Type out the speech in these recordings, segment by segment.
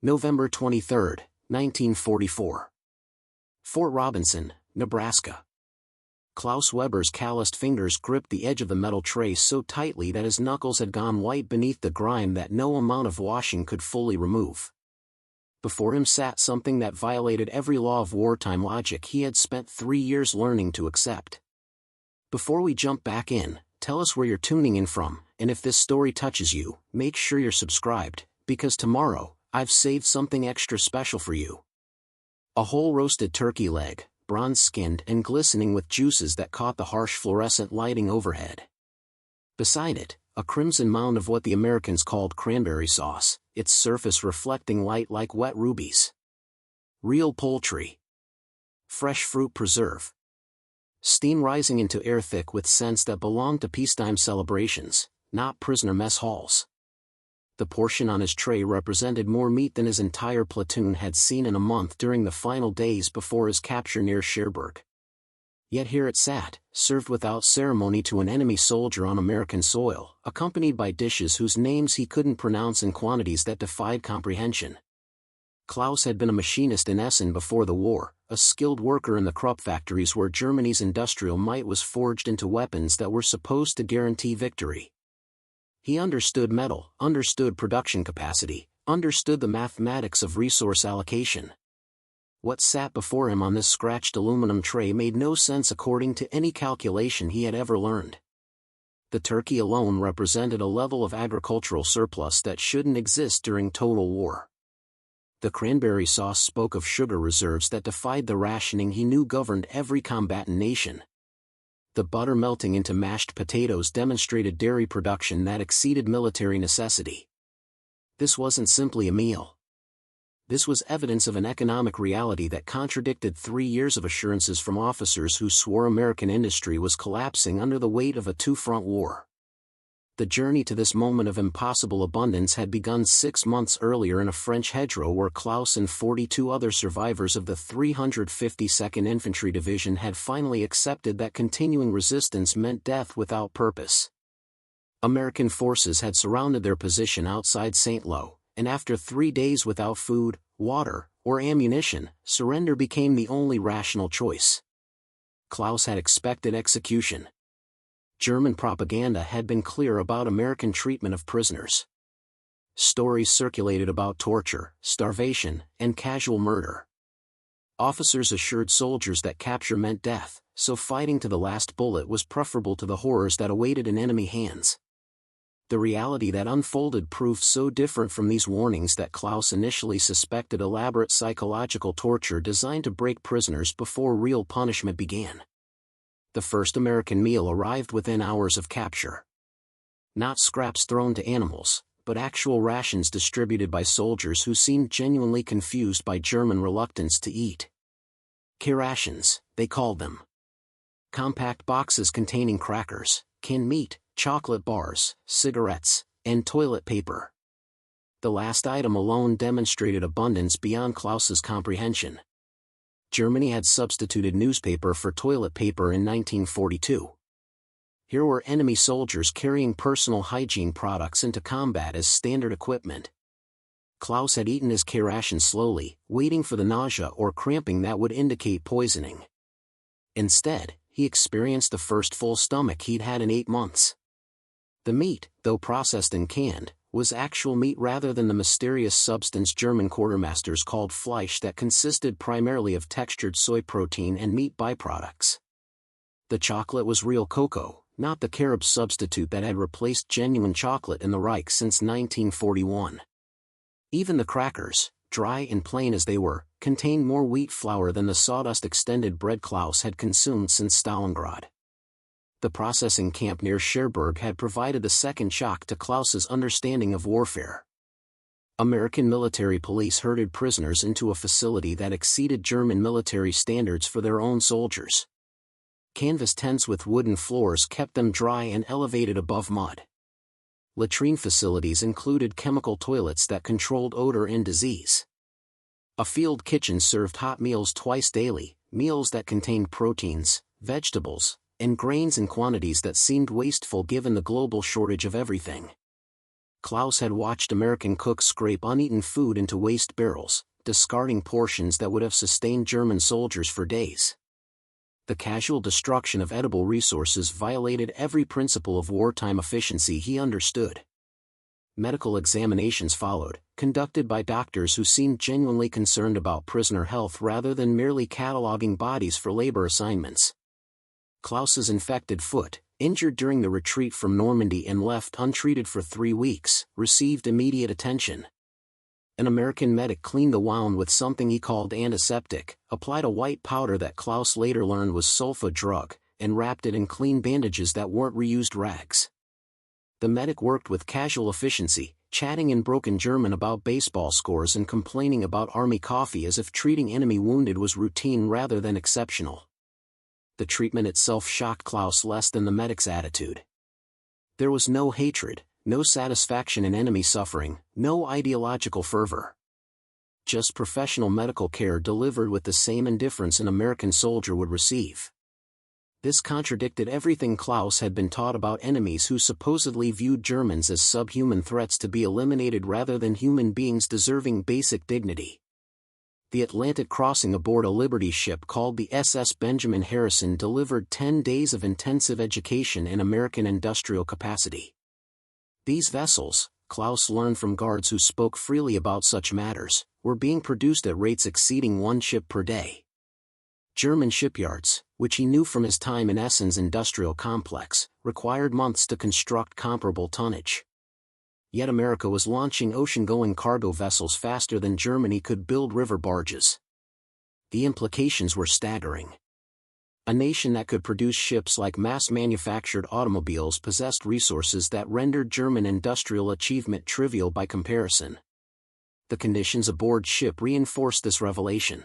November 23, 1944. Fort Robinson, Nebraska. Klaus Weber's calloused fingers gripped the edge of the metal tray so tightly that his knuckles had gone white beneath the grime that no amount of washing could fully remove. Before him sat something that violated every law of wartime logic he had spent 3 years learning to accept. Before we jump back in, tell us where you're tuning in from, and if this story touches you, make sure you're subscribed, because tomorrow, I've saved something extra special for you. A whole roasted turkey leg, bronze-skinned and glistening with juices that caught the harsh fluorescent lighting overhead. Beside it, a crimson mound of what the Americans called cranberry sauce, its surface reflecting light like wet rubies. Real poultry. Fresh fruit preserve. Steam rising into air thick with scents that belonged to peacetime celebrations, not prisoner mess halls. The portion on his tray represented more meat than his entire platoon had seen in a month during the final days before his capture near Cherbourg. Yet here it sat, served without ceremony to an enemy soldier on American soil, accompanied by dishes whose names he couldn't pronounce in quantities that defied comprehension. Klaus had been a machinist in Essen before the war, a skilled worker in the Krupp factories where Germany's industrial might was forged into weapons that were supposed to guarantee victory. He understood metal, understood production capacity, understood the mathematics of resource allocation. What sat before him on this scratched aluminum tray made no sense according to any calculation he had ever learned. The turkey alone represented a level of agricultural surplus that shouldn't exist during total war. The cranberry sauce spoke of sugar reserves that defied the rationing he knew governed every combatant nation. The butter melting into mashed potatoes demonstrated dairy production that exceeded military necessity. This wasn't simply a meal. This was evidence of an economic reality that contradicted 3 years of assurances from officers who swore American industry was collapsing under the weight of a two-front war. The journey to this moment of impossible abundance had begun 6 months earlier in a French hedgerow where Klaus and 42 other survivors of the 352nd Infantry Division had finally accepted that continuing resistance meant death without purpose. American forces had surrounded their position outside St. Lo, and after 3 days without food, water, or ammunition, surrender became the only rational choice. Klaus had expected execution. German propaganda had been clear about American treatment of prisoners. Stories circulated about torture, starvation, and casual murder. Officers assured soldiers that capture meant death, so fighting to the last bullet was preferable to the horrors that awaited in enemy hands. The reality that unfolded proved so different from these warnings that Klaus initially suspected elaborate psychological torture designed to break prisoners before real punishment began. The first American meal arrived within hours of capture. Not scraps thrown to animals, but actual rations distributed by soldiers who seemed genuinely confused by German reluctance to eat. K-rations, they called them. Compact boxes containing crackers, canned meat, chocolate bars, cigarettes, and toilet paper. The last item alone demonstrated abundance beyond Klaus's comprehension. Germany had substituted newspaper for toilet paper in 1942. Here were enemy soldiers carrying personal hygiene products into combat as standard equipment. Klaus had eaten his K-ration slowly, waiting for the nausea or cramping that would indicate poisoning. Instead, he experienced the first full stomach he'd had in 8 months. The meat, though processed and canned, was actual meat rather than the mysterious substance German quartermasters called Fleisch that consisted primarily of textured soy protein and meat byproducts. The chocolate was real cocoa, not the carob substitute that had replaced genuine chocolate in the Reich since 1941. Even the crackers, dry and plain as they were, contained more wheat flour than the sawdust-extended bread Klaus had consumed since Stalingrad. The processing camp near Cherbourg had provided the second shock to Klaus's understanding of warfare. American military police herded prisoners into a facility that exceeded German military standards for their own soldiers. Canvas tents with wooden floors kept them dry and elevated above mud. Latrine facilities included chemical toilets that controlled odor and disease. A field kitchen served hot meals twice daily, meals that contained proteins, vegetables, and grains in quantities that seemed wasteful given the global shortage of everything. Klaus had watched American cooks scrape uneaten food into waste barrels, discarding portions that would have sustained German soldiers for days. The casual destruction of edible resources violated every principle of wartime efficiency he understood. Medical examinations followed, conducted by doctors who seemed genuinely concerned about prisoner health rather than merely cataloging bodies for labor assignments. Klaus's infected foot, injured during the retreat from Normandy and left untreated for 3 weeks, received immediate attention. An American medic cleaned the wound with something he called antiseptic, applied a white powder that Klaus later learned was sulfa drug, and wrapped it in clean bandages that weren't reused rags. The medic worked with casual efficiency, chatting in broken German about baseball scores and complaining about army coffee as if treating enemy wounded was routine rather than exceptional. The treatment itself shocked Klaus less than the medic's attitude. There was no hatred, no satisfaction in enemy suffering, no ideological fervor. Just professional medical care delivered with the same indifference an American soldier would receive. This contradicted everything Klaus had been taught about enemies who supposedly viewed Germans as subhuman threats to be eliminated rather than human beings deserving basic dignity. The Atlantic crossing aboard a Liberty ship called the SS Benjamin Harrison delivered 10 days of intensive education in American industrial capacity. These vessels, Klaus learned from guards who spoke freely about such matters, were being produced at rates exceeding 1 ship per day. German shipyards, which he knew from his time in Essen's industrial complex, required months to construct comparable tonnage. Yet America was launching ocean-going cargo vessels faster than Germany could build river barges. The implications were staggering. A nation that could produce ships like mass-manufactured automobiles possessed resources that rendered German industrial achievement trivial by comparison. The conditions aboard ship reinforced this revelation.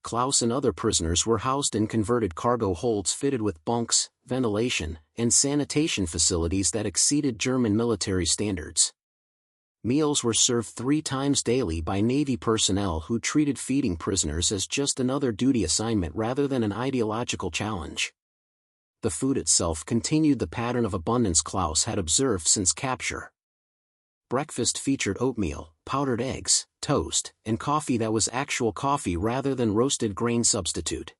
Klaus and other prisoners were housed in converted cargo holds fitted with bunks, ventilation, and sanitation facilities that exceeded German military standards. Meals were served 3 times daily by Navy personnel who treated feeding prisoners as just another duty assignment rather than an ideological challenge. The food itself continued the pattern of abundance Klaus had observed since capture. Breakfast featured oatmeal, powdered eggs, toast, and coffee that was actual coffee rather than roasted grain substitute.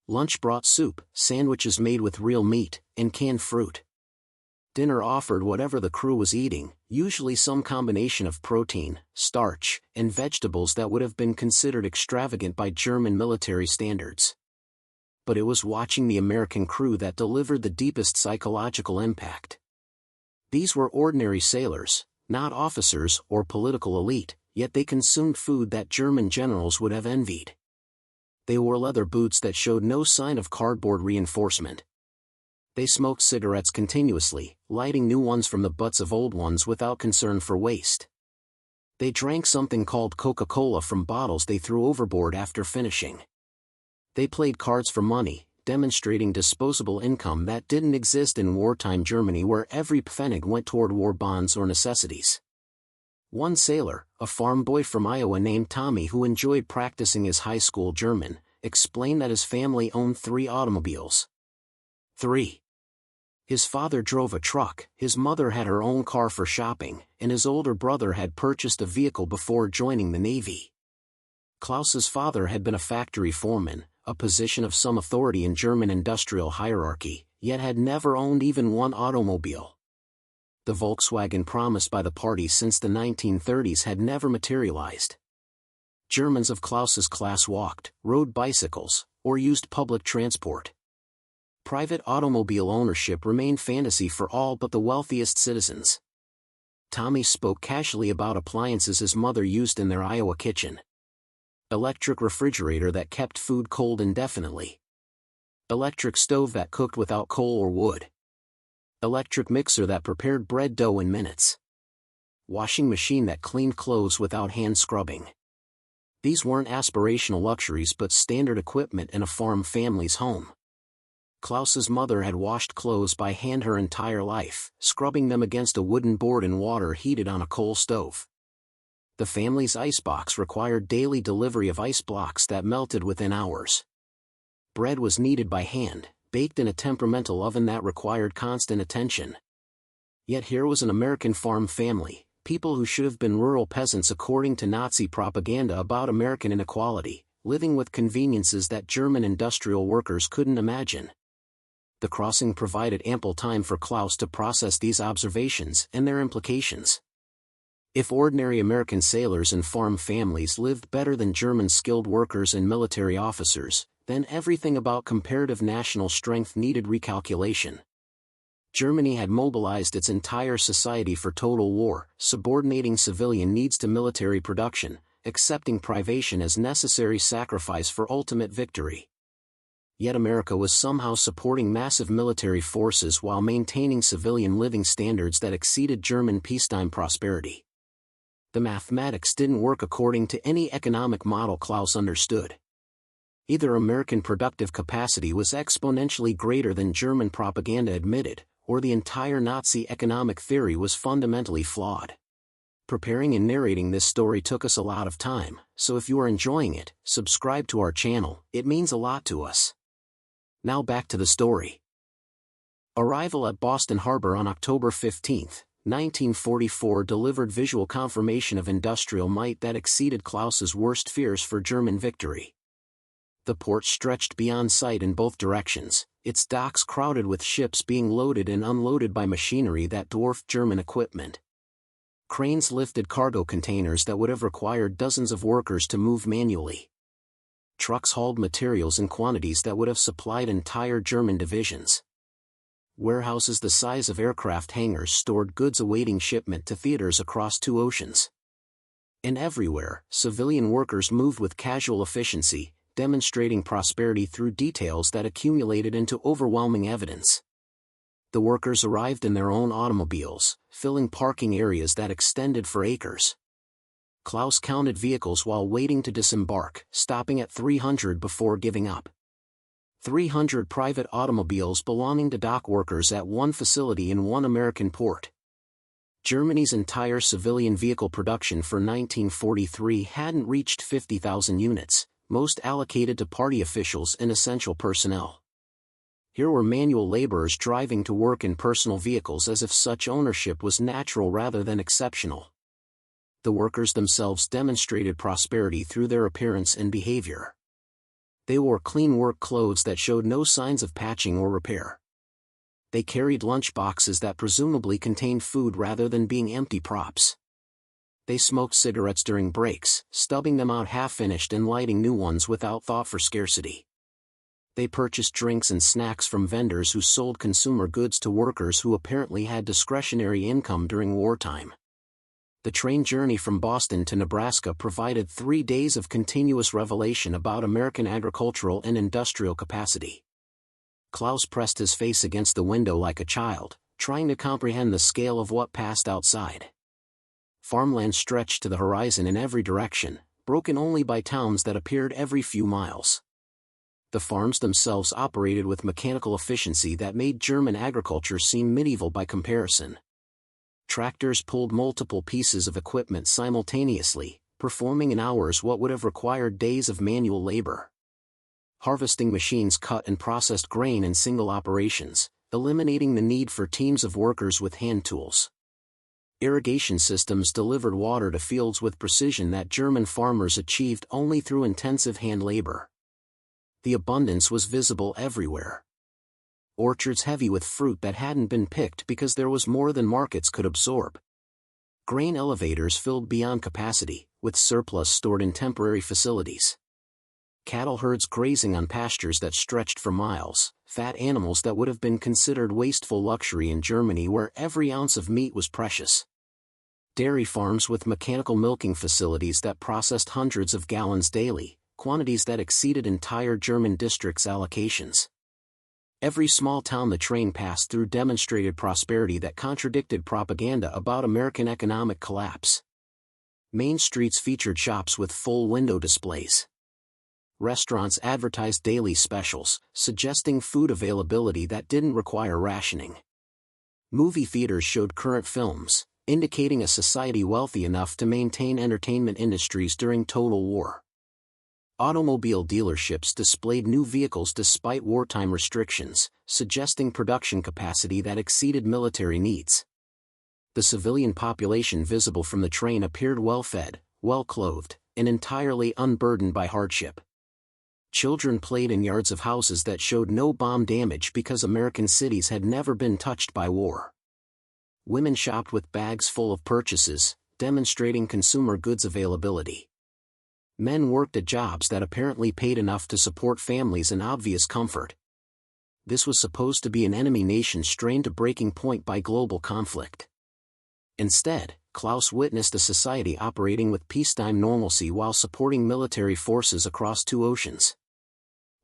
Lunch brought soup, sandwiches made with real meat, and canned fruit. Dinner offered whatever the crew was eating, usually some combination of protein, starch, and vegetables that would have been considered extravagant by German military standards. But it was watching the American crew that delivered the deepest psychological impact. These were ordinary sailors, not officers or political elite, yet they consumed food that German generals would have envied. They wore leather boots that showed no sign of cardboard reinforcement. They smoked cigarettes continuously, lighting new ones from the butts of old ones without concern for waste. They drank something called Coca-Cola from bottles they threw overboard after finishing. They played cards for money, demonstrating disposable income that didn't exist in wartime Germany where every pfennig went toward war bonds or necessities. One sailor, a farm boy from Iowa named Tommy who enjoyed practicing his high school German, explained that his family owned 3 automobiles. 3. His father drove a truck, his mother had her own car for shopping, and his older brother had purchased a vehicle before joining the Navy. Klaus's father had been a factory foreman, a position of some authority in German industrial hierarchy, yet had never owned even one automobile. The Volkswagen promised by the party since the 1930s had never materialized. Germans of Klaus's class walked, rode bicycles, or used public transport. Private automobile ownership remained fantasy for all but the wealthiest citizens. Tommy spoke casually about appliances his mother used in their Iowa kitchen. Electric refrigerator that kept food cold indefinitely. Electric stove that cooked without coal or wood. Electric mixer that prepared bread dough in minutes. Washing machine that cleaned clothes without hand scrubbing. These weren't aspirational luxuries but standard equipment in a farm family's home. Klaus's mother had washed clothes by hand her entire life, scrubbing them against a wooden board in water heated on a coal stove. The family's icebox required daily delivery of ice blocks that melted within hours. Bread was kneaded by hand, baked in a temperamental oven that required constant attention. Yet here was an American farm family, people who should have been rural peasants according to Nazi propaganda about American inequality, living with conveniences that German industrial workers couldn't imagine. The crossing provided ample time for Klaus to process these observations and their implications. If ordinary American sailors and farm families lived better than German skilled workers and military officers, then everything about comparative national strength needed recalculation. Germany had mobilized its entire society for total war, subordinating civilian needs to military production, accepting privation as necessary sacrifice for ultimate victory. Yet America was somehow supporting massive military forces while maintaining civilian living standards that exceeded German peacetime prosperity. The mathematics didn't work according to any economic model Klaus understood. Either American productive capacity was exponentially greater than German propaganda admitted, or the entire Nazi economic theory was fundamentally flawed. Preparing and narrating this story took us a lot of time, so if you are enjoying it, subscribe to our channel, it means a lot to us. Now back to the story. Arrival at Boston Harbor on October 15, 1944 delivered visual confirmation of industrial might that exceeded Klaus's worst fears for German victory. The port stretched beyond sight in both directions, its docks crowded with ships being loaded and unloaded by machinery that dwarfed German equipment. Cranes lifted cargo containers that would have required dozens of workers to move manually. Trucks hauled materials in quantities that would have supplied entire German divisions. Warehouses the size of aircraft hangars stored goods awaiting shipment to theaters across 2 oceans. And everywhere, civilian workers moved with casual efficiency, demonstrating prosperity through details that accumulated into overwhelming evidence. The workers arrived in their own automobiles, filling parking areas that extended for acres. Klaus counted vehicles while waiting to disembark, stopping at 300 before giving up. 300 private automobiles belonging to dock workers at one facility in one American port. Germany's entire civilian vehicle production for 1943 hadn't reached 50,000 units, most allocated to party officials and essential personnel. Here were manual laborers driving to work in personal vehicles as if such ownership was natural rather than exceptional. The workers themselves demonstrated prosperity through their appearance and behavior. They wore clean work clothes that showed no signs of patching or repair. They carried lunch boxes that presumably contained food rather than being empty props. They smoked cigarettes during breaks, stubbing them out half-finished and lighting new ones without thought for scarcity. They purchased drinks and snacks from vendors who sold consumer goods to workers who apparently had discretionary income during wartime. The train journey from Boston to Nebraska provided 3 days of continuous revelation about American agricultural and industrial capacity. Klaus pressed his face against the window like a child, trying to comprehend the scale of what passed outside. Farmland stretched to the horizon in every direction, broken only by towns that appeared every few miles. The farms themselves operated with mechanical efficiency that made German agriculture seem medieval by comparison. Tractors pulled multiple pieces of equipment simultaneously, performing in hours what would have required days of manual labor. Harvesting machines cut and processed grain in single operations, eliminating the need for teams of workers with hand tools. Irrigation systems delivered water to fields with precision that German farmers achieved only through intensive hand labor. The abundance was visible everywhere. Orchards heavy with fruit that hadn't been picked because there was more than markets could absorb. Grain elevators filled beyond capacity, with surplus stored in temporary facilities. Cattle herds grazing on pastures that stretched for miles, fat animals that would have been considered wasteful luxury in Germany where every ounce of meat was precious. Dairy farms with mechanical milking facilities that processed hundreds of gallons daily, quantities that exceeded entire German districts' allocations. Every small town the train passed through demonstrated prosperity that contradicted propaganda about American economic collapse. Main streets featured shops with full window displays. Restaurants advertised daily specials, suggesting food availability that didn't require rationing. Movie theaters showed current films, indicating a society wealthy enough to maintain entertainment industries during total war. Automobile dealerships displayed new vehicles despite wartime restrictions, suggesting production capacity that exceeded military needs. The civilian population visible from the train appeared well-fed, well-clothed, and entirely unburdened by hardship. Children played in yards of houses that showed no bomb damage because American cities had never been touched by war. Women shopped with bags full of purchases, demonstrating consumer goods availability. Men worked at jobs that apparently paid enough to support families in obvious comfort. This was supposed to be an enemy nation strained to breaking point by global conflict. Instead, Klaus witnessed a society operating with peacetime normalcy while supporting military forces across two oceans.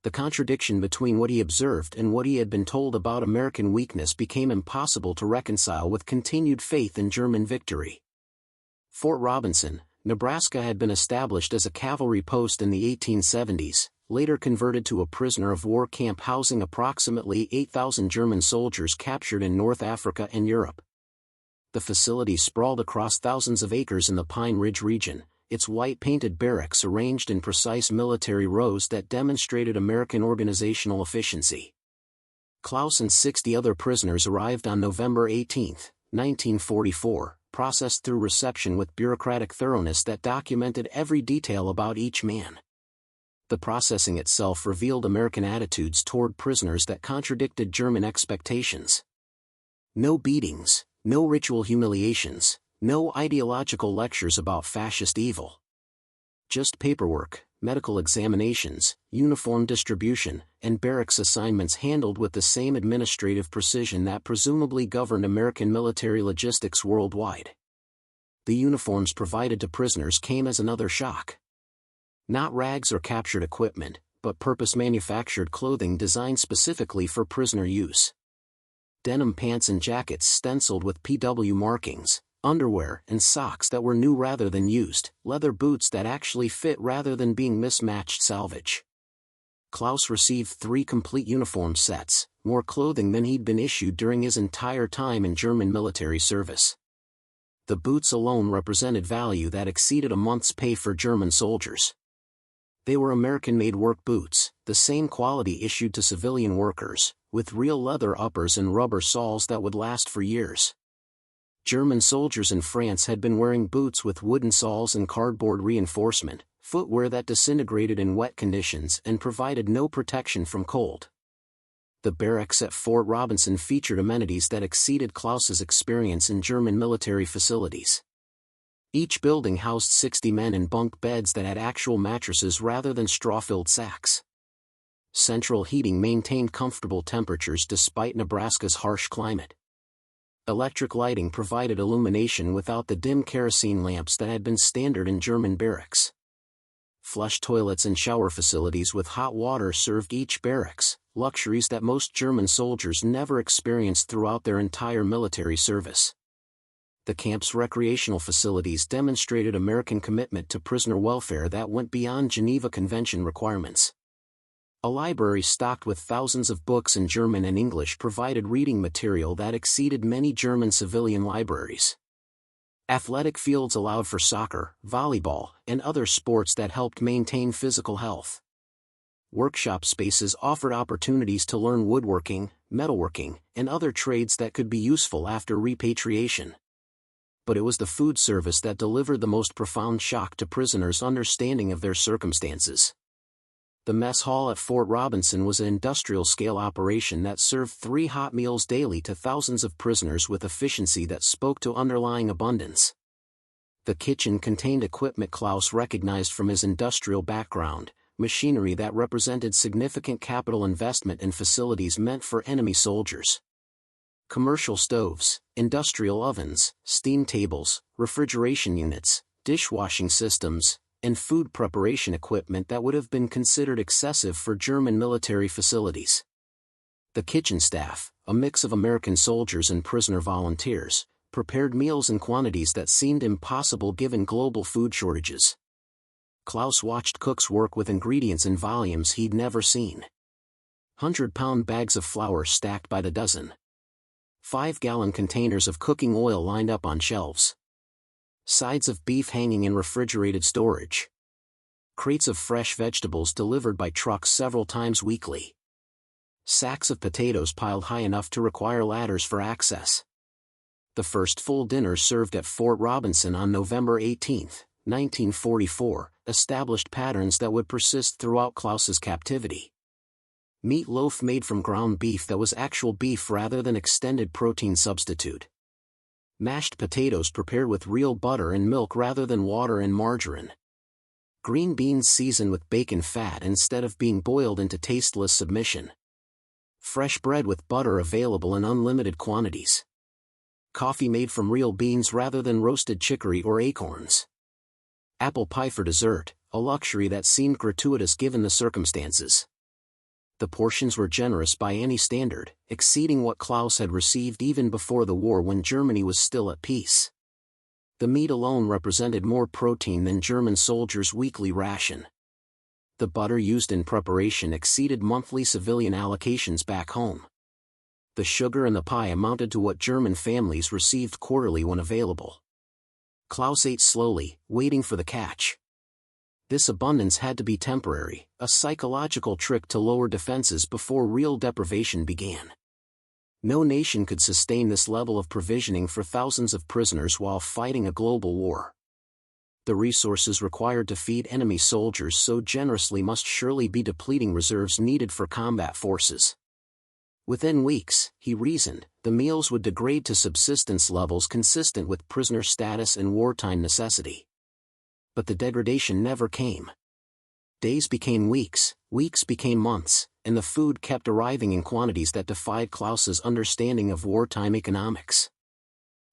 The contradiction between what he observed and what he had been told about American weakness became impossible to reconcile with continued faith in German victory. Fort Robinson, Nebraska had been established as a cavalry post in the 1870s, later converted to a prisoner of war camp housing approximately 8,000 German soldiers captured in North Africa and Europe. The facility sprawled across thousands of acres in the Pine Ridge region, its white-painted barracks arranged in precise military rows that demonstrated American organizational efficiency. Klaus and 60 other prisoners arrived on November 18, 1944, processed through reception with bureaucratic thoroughness that documented every detail about each man. The processing itself revealed American attitudes toward prisoners that contradicted German expectations. No beatings, no ritual humiliations, no ideological lectures about fascist evil. Just paperwork, medical examinations, uniform distribution, and barracks assignments handled with the same administrative precision that presumably governed American military logistics worldwide. The uniforms provided to prisoners came as another shock. Not rags or captured equipment, but purpose-manufactured clothing designed specifically for prisoner use. Denim pants and jackets stenciled with PW markings, underwear and socks that were new rather than used, leather boots that actually fit rather than being mismatched salvage. Klaus received 3 complete uniform sets, more clothing than he'd been issued during his entire time in German military service. The boots alone represented value that exceeded a month's pay for German soldiers. They were American-made work boots, the same quality issued to civilian workers, with real leather uppers and rubber soles that would last for years. German soldiers in France had been wearing boots with wooden soles and cardboard reinforcement, footwear that disintegrated in wet conditions and provided no protection from cold. The barracks at Fort Robinson featured amenities that exceeded Klaus's experience in German military facilities. Each building housed 60 men in bunk beds that had actual mattresses rather than straw-filled sacks. Central heating maintained comfortable temperatures despite Nebraska's harsh climate. Electric lighting provided illumination without the dim kerosene lamps that had been standard in German barracks. Flush toilets and shower facilities with hot water served each barracks, luxuries that most German soldiers never experienced throughout their entire military service. The camp's recreational facilities demonstrated American commitment to prisoner welfare that went beyond Geneva Convention requirements. A library stocked with thousands of books in German and English provided reading material that exceeded many German civilian libraries. Athletic fields allowed for soccer, volleyball, and other sports that helped maintain physical health. Workshop spaces offered opportunities to learn woodworking, metalworking, and other trades that could be useful after repatriation. But it was the food service that delivered the most profound shock to prisoners' understanding of their circumstances. The mess hall at Fort Robinson was an industrial-scale operation that served 3 hot meals daily to thousands of prisoners with efficiency that spoke to underlying abundance. The kitchen contained equipment Klaus recognized from his industrial background, machinery that represented significant capital investment in facilities meant for enemy soldiers. Commercial stoves, industrial ovens, steam tables, refrigeration units, dishwashing systems, and food preparation equipment that would have been considered excessive for German military facilities. The kitchen staff, a mix of American soldiers and prisoner volunteers, prepared meals in quantities that seemed impossible given global food shortages. Klaus watched cooks work with ingredients in volumes he'd never seen. 100-pound bags of flour stacked by the dozen. 5-gallon containers of cooking oil lined up on shelves. Sides of beef hanging in refrigerated storage. Crates of fresh vegetables delivered by trucks several times weekly. Sacks of potatoes piled high enough to require ladders for access. The first full dinner served at Fort Robinson on November 18, 1944, established patterns that would persist throughout Klaus's captivity. Meat loaf made from ground beef that was actual beef rather than extended protein substitute. Mashed potatoes prepared with real butter and milk rather than water and margarine. Green beans seasoned with bacon fat instead of being boiled into tasteless submission. Fresh bread with butter available in unlimited quantities. Coffee made from real beans rather than roasted chicory or acorns. Apple pie for dessert, a luxury that seemed gratuitous given the circumstances. The portions were generous by any standard, exceeding what Klaus had received even before the war when Germany was still at peace. The meat alone represented more protein than German soldiers' weekly ration. The butter used in preparation exceeded monthly civilian allocations back home. The sugar in the pie amounted to what German families received quarterly when available. Klaus ate slowly, waiting for the catch. This abundance had to be temporary, a psychological trick to lower defenses before real deprivation began. No nation could sustain this level of provisioning for thousands of prisoners while fighting a global war. The resources required to feed enemy soldiers so generously must surely be depleting reserves needed for combat forces. Within weeks, he reasoned, the meals would degrade to subsistence levels consistent with prisoner status and wartime necessity. But the degradation never came. Days became weeks, weeks became months, and the food kept arriving in quantities that defied Klaus's understanding of wartime economics.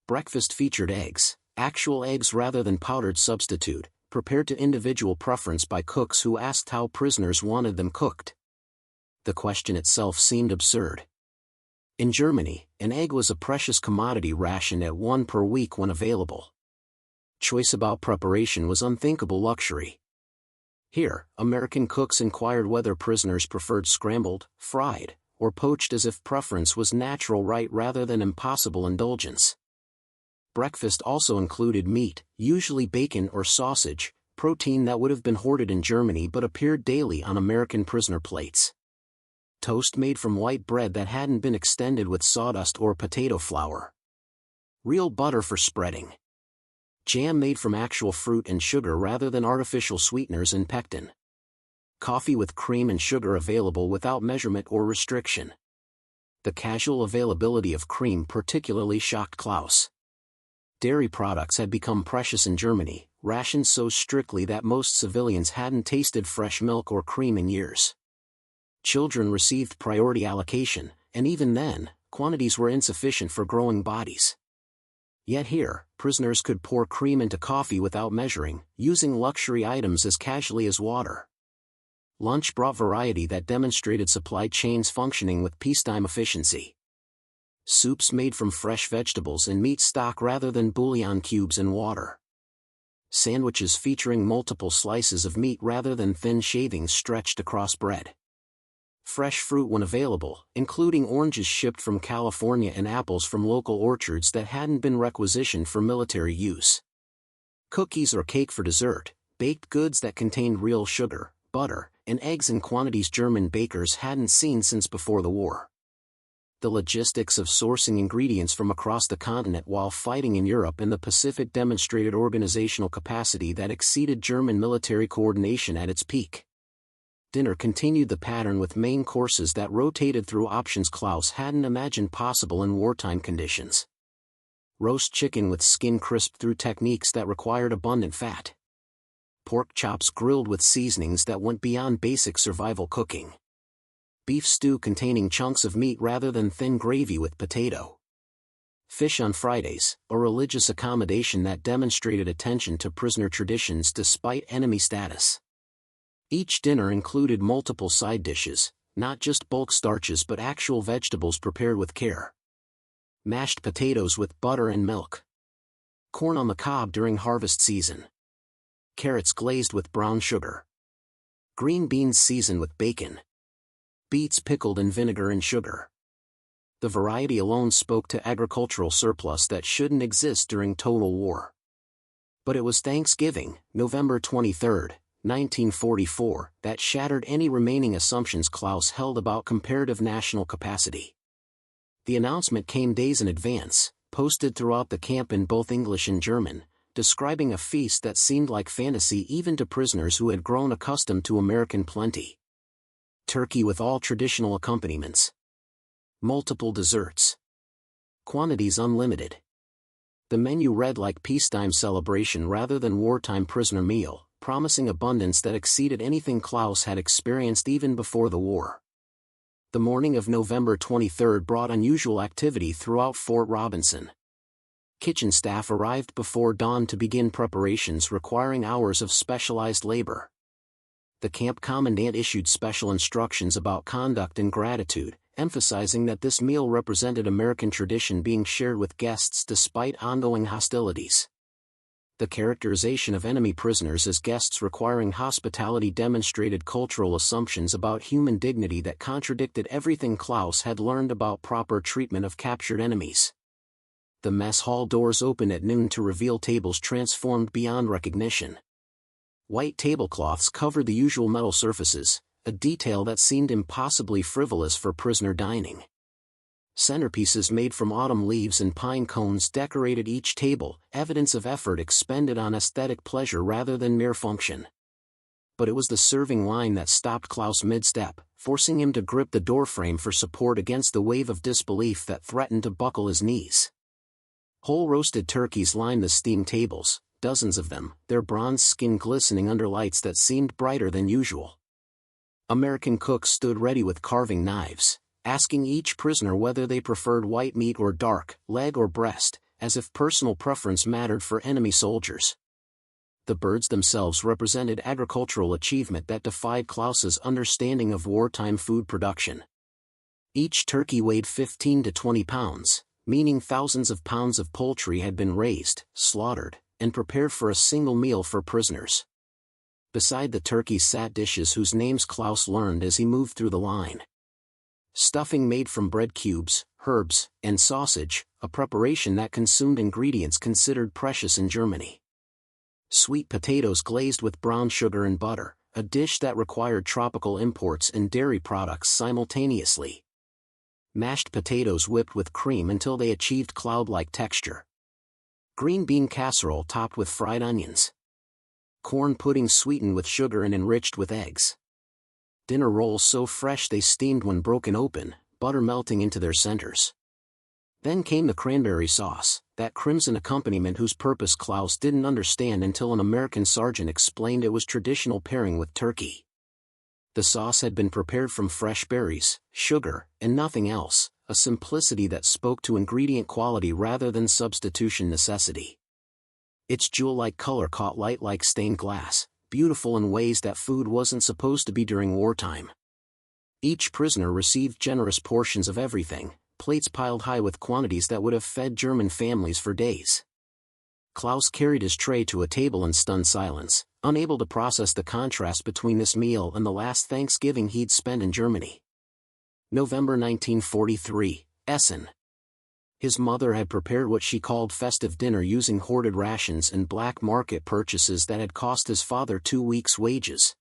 Breakfast featured eggs, actual eggs rather than powdered substitute, prepared to individual preference by cooks who asked how prisoners wanted them cooked. The question itself seemed absurd. In Germany, an egg was a precious commodity rationed at one per week when available. Choice about preparation was unthinkable luxury. Here, American cooks inquired whether prisoners preferred scrambled, fried, or poached as if preference was natural right rather than impossible indulgence. Breakfast also included meat, usually bacon or sausage, protein that would have been hoarded in Germany but appeared daily on American prisoner plates. Toast made from white bread that hadn't been extended with sawdust or potato flour. Real butter for spreading. Jam made from actual fruit and sugar rather than artificial sweeteners and pectin. Coffee with cream and sugar available without measurement or restriction. The casual availability of cream particularly shocked Klaus. Dairy products had become precious in Germany, rationed so strictly that most civilians hadn't tasted fresh milk or cream in years. Children received priority allocation, and even then, quantities were insufficient for growing bodies. Yet here, prisoners could pour cream into coffee without measuring, using luxury items as casually as water. Lunch brought variety that demonstrated supply chains functioning with peacetime efficiency. Soups made from fresh vegetables and meat stock rather than bouillon cubes and water. Sandwiches featuring multiple slices of meat rather than thin shavings stretched across bread. Fresh fruit when available, including oranges shipped from California and apples from local orchards that hadn't been requisitioned for military use. Cookies or cake for dessert, baked goods that contained real sugar, butter, and eggs in quantities German bakers hadn't seen since before the war. The logistics of sourcing ingredients from across the continent while fighting in Europe and the Pacific demonstrated organizational capacity that exceeded German military coordination at its peak. Dinner continued the pattern with main courses that rotated through options Klaus hadn't imagined possible in wartime conditions. Roast chicken with skin crisped through techniques that required abundant fat. Pork chops grilled with seasonings that went beyond basic survival cooking. Beef stew containing chunks of meat rather than thin gravy with potato. Fish on Fridays, a religious accommodation that demonstrated attention to prisoner traditions despite enemy status. Each dinner included multiple side dishes, not just bulk starches but actual vegetables prepared with care. Mashed potatoes with butter and milk. Corn on the cob during harvest season. Carrots glazed with brown sugar. Green beans seasoned with bacon. Beets pickled in vinegar and sugar. The variety alone spoke to agricultural surplus that shouldn't exist during total war. But it was Thanksgiving, November 23, 1944, that shattered any remaining assumptions Klaus held about comparative national capacity. The announcement came days in advance, posted throughout the camp in both English and German, describing a feast that seemed like fantasy even to prisoners who had grown accustomed to American plenty. Turkey with all traditional accompaniments. Multiple desserts. Quantities unlimited. The menu read like peacetime celebration rather than wartime prisoner meal, promising abundance that exceeded anything Klaus had experienced even before the war. The morning of November 23 brought unusual activity throughout Fort Robinson. Kitchen staff arrived before dawn to begin preparations requiring hours of specialized labor. The camp commandant issued special instructions about conduct and gratitude, emphasizing that this meal represented American tradition being shared with guests despite ongoing hostilities. The characterization of enemy prisoners as guests requiring hospitality demonstrated cultural assumptions about human dignity that contradicted everything Klaus had learned about proper treatment of captured enemies. The mess hall doors opened at noon to reveal tables transformed beyond recognition. White tablecloths covered the usual metal surfaces, a detail that seemed impossibly frivolous for prisoner dining. Centerpieces made from autumn leaves and pine cones decorated each table, evidence of effort expended on aesthetic pleasure rather than mere function. But it was the serving line that stopped Klaus mid-step, forcing him to grip the doorframe for support against the wave of disbelief that threatened to buckle his knees. Whole roasted turkeys lined the steam tables, dozens of them, their bronze skin glistening under lights that seemed brighter than usual. American cooks stood ready with carving knives, asking each prisoner whether they preferred white meat or dark, leg or breast, as if personal preference mattered for enemy soldiers. The birds themselves represented agricultural achievement that defied Klaus's understanding of wartime food production. Each turkey weighed 15 to 20 pounds, meaning thousands of pounds of poultry had been raised, slaughtered, and prepared for a single meal for prisoners. Beside the turkeys sat dishes whose names Klaus learned as he moved through the line. Stuffing made from bread cubes, herbs, and sausage, a preparation that consumed ingredients considered precious in Germany. Sweet potatoes glazed with brown sugar and butter, a dish that required tropical imports and dairy products simultaneously. Mashed potatoes whipped with cream until they achieved cloud-like texture. Green bean casserole topped with fried onions. Corn pudding sweetened with sugar and enriched with eggs. Dinner rolls so fresh they steamed when broken open, butter melting into their centers. Then came the cranberry sauce, that crimson accompaniment whose purpose Klaus didn't understand until an American sergeant explained it was traditional pairing with turkey. The sauce had been prepared from fresh berries, sugar, and nothing else, a simplicity that spoke to ingredient quality rather than substitution necessity. Its jewel-like color caught light like stained glass, beautiful in ways that food wasn't supposed to be during wartime. Each prisoner received generous portions of everything, plates piled high with quantities that would have fed German families for days. Klaus carried his tray to a table in stunned silence, unable to process the contrast between this meal and the last Thanksgiving he'd spent in Germany. November 1943, Essen. His mother had prepared what she called festive dinner using hoarded rations and black market purchases that had cost his father 2 weeks' wages.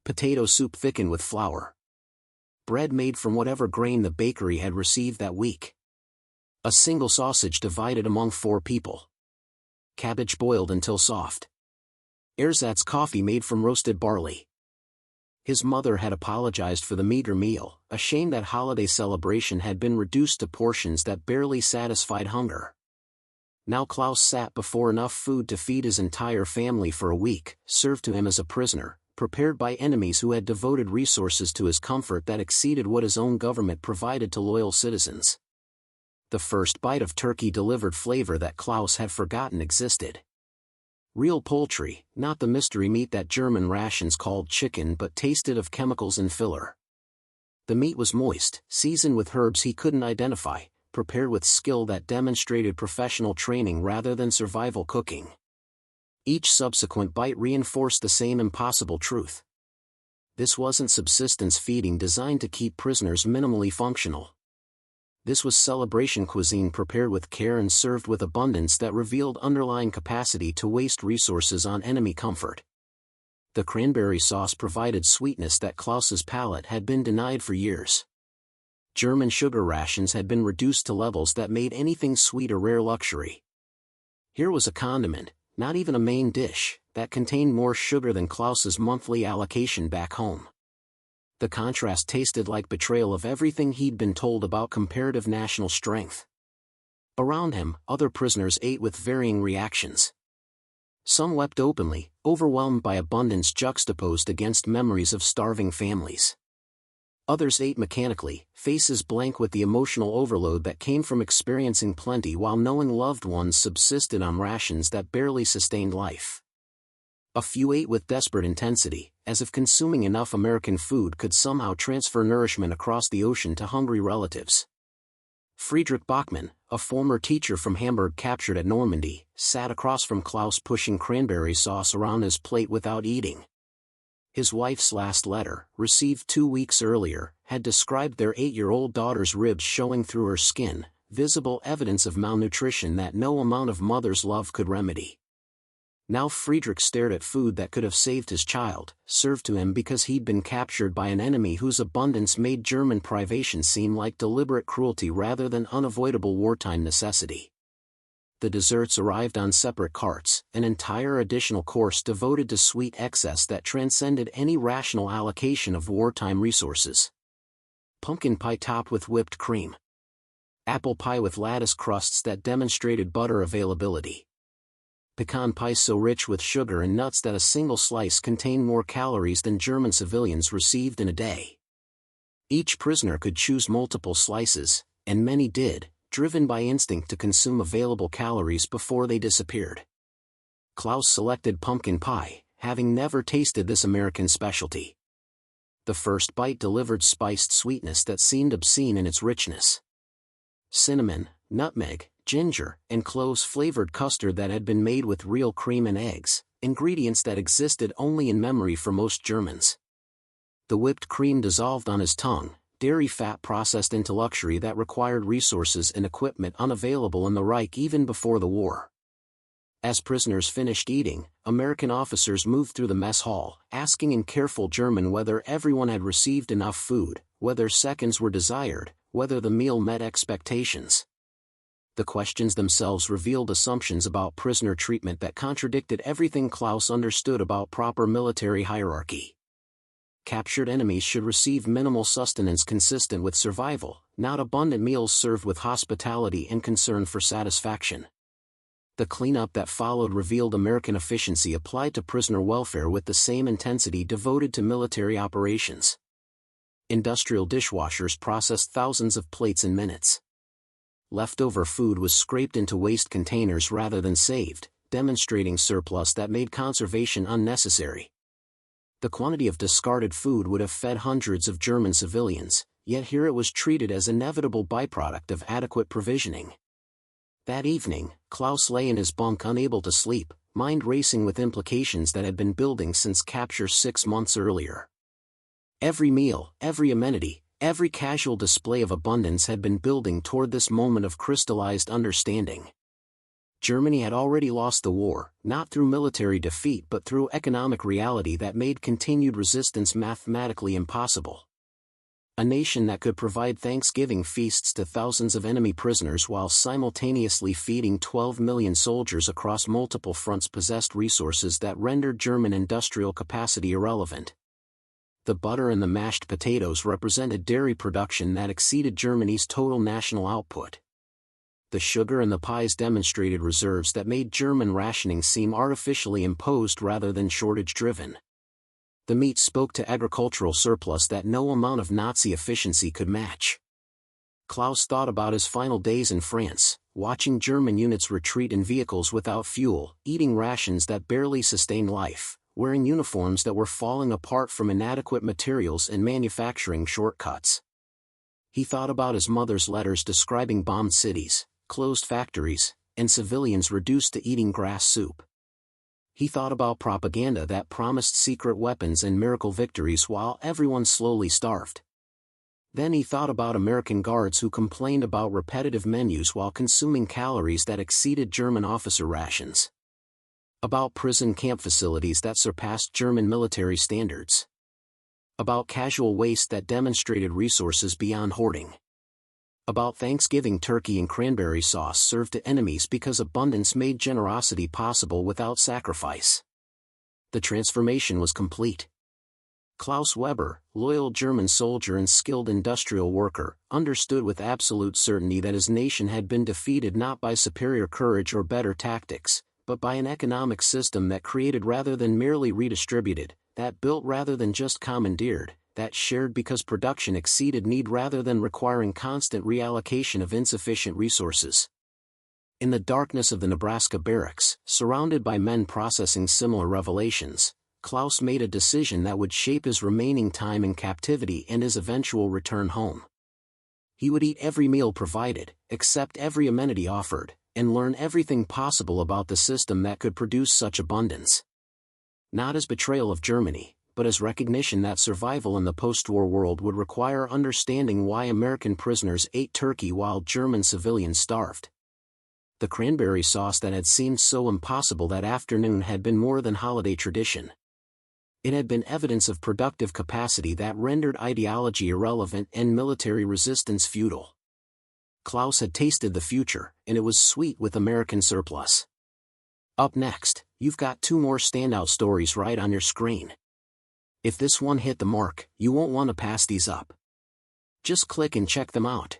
Potato soup thickened with flour. Bread made from whatever grain the bakery had received that week. A single sausage divided among 4 people. Cabbage boiled until soft. Ersatz coffee made from roasted barley. His mother had apologized for the meager meal, ashamed that holiday celebration had been reduced to portions that barely satisfied hunger. Now Klaus sat before enough food to feed his entire family for a week, served to him as a prisoner, prepared by enemies who had devoted resources to his comfort that exceeded what his own government provided to loyal citizens. The first bite of turkey delivered flavor that Klaus had forgotten existed. Real poultry, not the mystery meat that German rations called chicken but tasted of chemicals and filler. The meat was moist, seasoned with herbs he couldn't identify, prepared with skill that demonstrated professional training rather than survival cooking. Each subsequent bite reinforced the same impossible truth. This wasn't subsistence feeding designed to keep prisoners minimally functional. This was celebration cuisine prepared with care and served with abundance that revealed underlying capacity to waste resources on enemy comfort. The cranberry sauce provided sweetness that Klaus's palate had been denied for years. German sugar rations had been reduced to levels that made anything sweet a rare luxury. Here was a condiment, not even a main dish, that contained more sugar than Klaus's monthly allocation back home. The contrast tasted like betrayal of everything he'd been told about comparative national strength. Around him, other prisoners ate with varying reactions. Some wept openly, overwhelmed by abundance juxtaposed against memories of starving families. Others ate mechanically, faces blank with the emotional overload that came from experiencing plenty while knowing loved ones subsisted on rations that barely sustained life. A few ate with desperate intensity, as if consuming enough American food could somehow transfer nourishment across the ocean to hungry relatives. Friedrich Bachmann, a former teacher from Hamburg captured at Normandy, sat across from Klaus pushing cranberry sauce around his plate without eating. His wife's last letter, received 2 weeks earlier, had described their 8-year-old daughter's ribs showing through her skin, visible evidence of malnutrition that no amount of mother's love could remedy. Now Friedrich stared at food that could have saved his child, served to him because he'd been captured by an enemy whose abundance made German privation seem like deliberate cruelty rather than unavoidable wartime necessity. The desserts arrived on separate carts, an entire additional course devoted to sweet excess that transcended any rational allocation of wartime resources. Pumpkin pie topped with whipped cream. Apple pie with lattice crusts that demonstrated butter availability. Pecan pie so rich with sugar and nuts that a single slice contained more calories than German civilians received in a day. Each prisoner could choose multiple slices, and many did, driven by instinct to consume available calories before they disappeared. Klaus selected pumpkin pie, having never tasted this American specialty. The first bite delivered spiced sweetness that seemed obscene in its richness. Cinnamon, nutmeg, ginger, and cloves-flavored custard that had been made with real cream and eggs, ingredients that existed only in memory for most Germans. The whipped cream dissolved on his tongue, dairy fat processed into luxury that required resources and equipment unavailable in the Reich even before the war. As prisoners finished eating, American officers moved through the mess hall, asking in careful German whether everyone had received enough food, whether seconds were desired, whether the meal met expectations. The questions themselves revealed assumptions about prisoner treatment that contradicted everything Klaus understood about proper military hierarchy. Captured enemies should receive minimal sustenance consistent with survival, not abundant meals served with hospitality and concern for satisfaction. The cleanup that followed revealed American efficiency applied to prisoner welfare with the same intensity devoted to military operations. Industrial dishwashers processed thousands of plates in minutes. Leftover food was scraped into waste containers rather than saved, demonstrating surplus that made conservation unnecessary. The quantity of discarded food would have fed hundreds of German civilians, yet here it was treated as inevitable byproduct of adequate provisioning. That evening, Klaus lay in his bunk unable to sleep, mind racing with implications that had been building since capture 6 months earlier. Every meal, every amenity, every casual display of abundance had been building toward this moment of crystallized understanding. Germany had already lost the war, not through military defeat but through economic reality that made continued resistance mathematically impossible. A nation that could provide Thanksgiving feasts to thousands of enemy prisoners while simultaneously feeding 12 million soldiers across multiple fronts possessed resources that rendered German industrial capacity irrelevant. The butter and the mashed potatoes represented dairy production that exceeded Germany's total national output. The sugar and the pies demonstrated reserves that made German rationing seem artificially imposed rather than shortage-driven. The meat spoke to agricultural surplus that no amount of Nazi efficiency could match. Klaus thought about his final days in France, watching German units retreat in vehicles without fuel, eating rations that barely sustained life, wearing uniforms that were falling apart from inadequate materials and manufacturing shortcuts. He thought about his mother's letters describing bombed cities, closed factories, and civilians reduced to eating grass soup. He thought about propaganda that promised secret weapons and miracle victories while everyone slowly starved. Then he thought about American guards who complained about repetitive menus while consuming calories that exceeded German officer rations. About prison camp facilities that surpassed German military standards. About casual waste that demonstrated resources beyond hoarding. About Thanksgiving turkey and cranberry sauce served to enemies because abundance made generosity possible without sacrifice. The transformation was complete. Klaus Weber, loyal German soldier and skilled industrial worker, understood with absolute certainty that his nation had been defeated not by superior courage or better tactics, but by an economic system that created rather than merely redistributed, that built rather than just commandeered, that shared because production exceeded need rather than requiring constant reallocation of insufficient resources. In the darkness of the Nebraska barracks, surrounded by men processing similar revelations, Klaus made a decision that would shape his remaining time in captivity and his eventual return home. He would eat every meal provided, accept every amenity offered, and learn everything possible about the system that could produce such abundance. Not as betrayal of Germany, but as recognition that survival in the post-war world would require understanding why American prisoners ate turkey while German civilians starved. The cranberry sauce that had seemed so impossible that afternoon had been more than holiday tradition. It had been evidence of productive capacity that rendered ideology irrelevant and military resistance futile. Klaus had tasted the future, and it was sweet with American surplus. Up next, you've got 2 more standout stories right on your screen. If this one hit the mark, you won't want to pass these up. Just click and check them out.